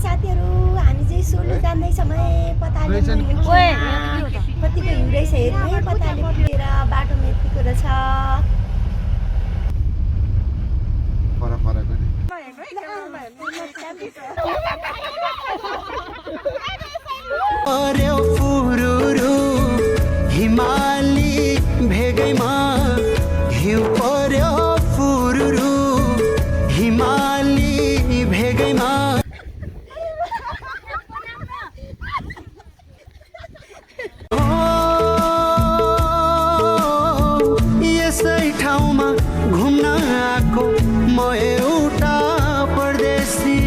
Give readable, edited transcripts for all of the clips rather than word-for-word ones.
साथीहरू हामी चाहिँ सोलु जान्दैछौँ है पताले कतिको हिउँ रहेछ हेर्नु है पताले पुगेर बाटोमा यतिको रहेछ हिमाली भेगैमा हिउँ पर्यो फुरुरु हिमाली भेगैमा यसै ठाउँमा घुम्न आएको म एउटा परदेशी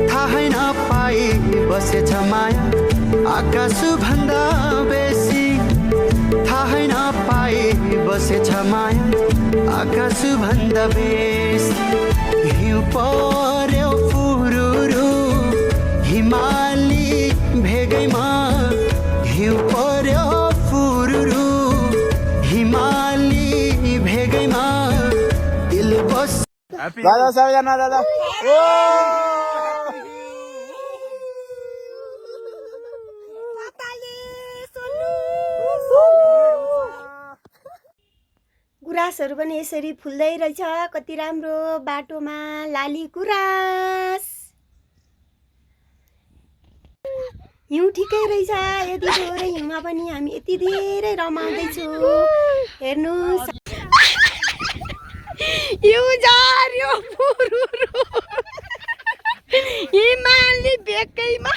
थाहै नपाई बसेछ माया आकाश भन्दा बेसी थाहै नपाई बसेछ माया आकाश भन्दा बेसी हिउँ पर्यो फुरुरु हिमाली भेगैमा हिउँ पर्यो फुरुरु हिमाली भेगैमा दिल बस दादा सबैजना दादा गुराँसहरू पनि यसरी फुल्दै रहेछ कति राम्रो बाटोमा लाली गुराँस हिउँ ठिकै रहेछ यति थोरै हिउँमा पनि हामी यति धेरै रमाउँदैछौँ हेर्नुहोस् हिउँ झर्यो फुरुरु हिमाली भेगैमा